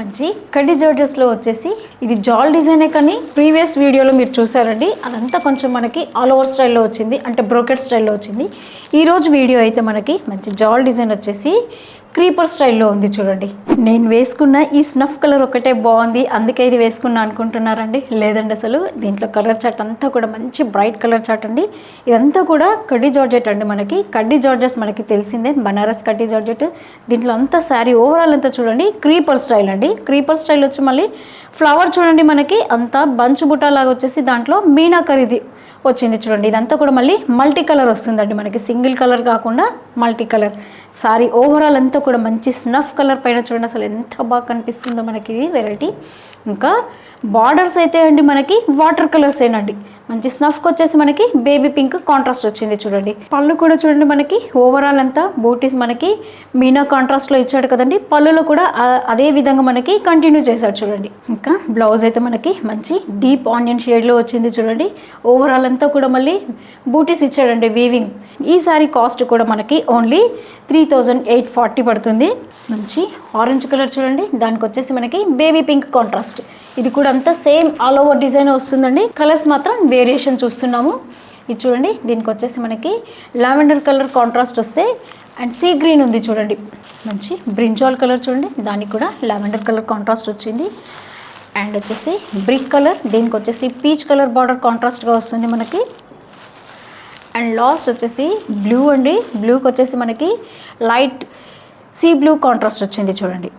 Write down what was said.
మంచి కడ్డీ జార్జెస్లో వచ్చేసి ఇది జాల్ డిజైనే కానీ ప్రీవియస్ వీడియోలో మీరు చూసారండి, అదంతా కొంచెం మనకి ఆల్ ఓవర్ స్టైల్లో వచ్చింది, అంటే బ్రోకెట్ స్టైల్లో వచ్చింది. ఈరోజు వీడియో అయితే మనకి మంచి జాల్ డిజైన్ వచ్చేసి క్రీపర్ స్టైల్లో ఉంది. చూడండి, నేను వేసుకున్న ఈ స్నఫ్ కలర్ ఒకటే బాగుంది, అందుకే ఇది వేసుకున్నా అనుకుంటున్నారండి. లేదండి, అసలు దీంట్లో కలర్ చాట్ అంతా కూడా మంచి బ్రైట్ కలర్ చాట్ అండి. ఇదంతా కూడా కడ్డీ జార్జెట్ అండి. మనకి కడ్డీ జార్జెస్ మనకి తెలిసిందే, బనారస్ కడ్డీ జార్జెట్. దీంట్లో అంతా శారీ ఓవరాల్ అంతా చూడండి క్రీపర్ స్టైల్ అండి. క్రీపర్ స్టైల్ వచ్చి మళ్ళీ ఫ్లవర్ చూడండి, మనకి అంతా బంచ్ బుట్టా లాగా వచ్చేసి దాంట్లో మీనాకరిది వచ్చింది. చూడండి, ఇదంతా కూడా మళ్ళీ మల్టీ కలర్ వస్తుందండి, మనకి సింగిల్ కలర్ కాకుండా మల్టీ కలర్. సారీ ఓవరాల్ అంతా కూడా మంచి స్నఫ్ కలర్ పైన చూడండి, అసలు ఎంత బాగా కనిపిస్తుందో మనకి ఇది వెరైటీ. ఇంకా బార్డర్స్ అయితే అండి మనకి వాటర్ కలర్స్ ఏనండి. మంచి స్నఫ్కి వచ్చేసి మనకి బేబీ పింక్ కాంట్రాస్ట్ వచ్చింది. చూడండి, పళ్ళు కూడా చూడండి, మనకి ఓవరాల్ అంతా బూటీస్ మనకి మీనా కాంట్రాస్ట్లో ఇచ్చాడు కదండి. పళ్ళులో కూడా అదే విధంగా మనకి కంటిన్యూ చేశాడు. చూడండి, ఇంకా బ్లౌజ్ అయితే మనకి మంచి డీప్ ఆనియన్ షేడ్లో వచ్చింది. చూడండి, ఓవరాల్ అంతా కూడా మళ్ళీ బూటీస్ ఇచ్చాడండి వీవింగ్. ఈ సారీ కాస్ట్ కూడా మనకి ఓన్లీ 3840 పడుతుంది. మంచి ఆరెంజ్ కలర్ చూడండి, దానికి వచ్చేసి మనకి బేబీ పింక్ కాంట్రాస్ట్. ఇది కూడా అంతా సేమ్ ఆల్ ఓవర్ డిజైన్ వస్తుందండి, కలర్స్ మాత్రం వేరియేషన్ చూస్తున్నాము. ఇది చూడండి, దీనికి వచ్చేసి మనకి లావెండర్ కలర్ కాంట్రాస్ట్ వస్తే అండ్ సీ గ్రీన్ ఉంది. చూడండి, మంచి బ్రింజాల్ కలర్ చూడండి, దానికి కూడా లావెండర్ కలర్ కాంట్రాస్ట్ వచ్చింది. అండ్ వచ్చేసి బ్రిక్ కలర్, దీనికి వచ్చేసి పీచ్ కలర్ బార్డర్ కాంట్రాస్ట్గా వస్తుంది మనకి. అండ్ లాస్ట్ వచ్చేసి బ్లూ అండి, బ్లూకి వచ్చేసి మనకి లైట్ సీ బ్లూ కాంట్రాస్ట్ వచ్చింది. చూడండి,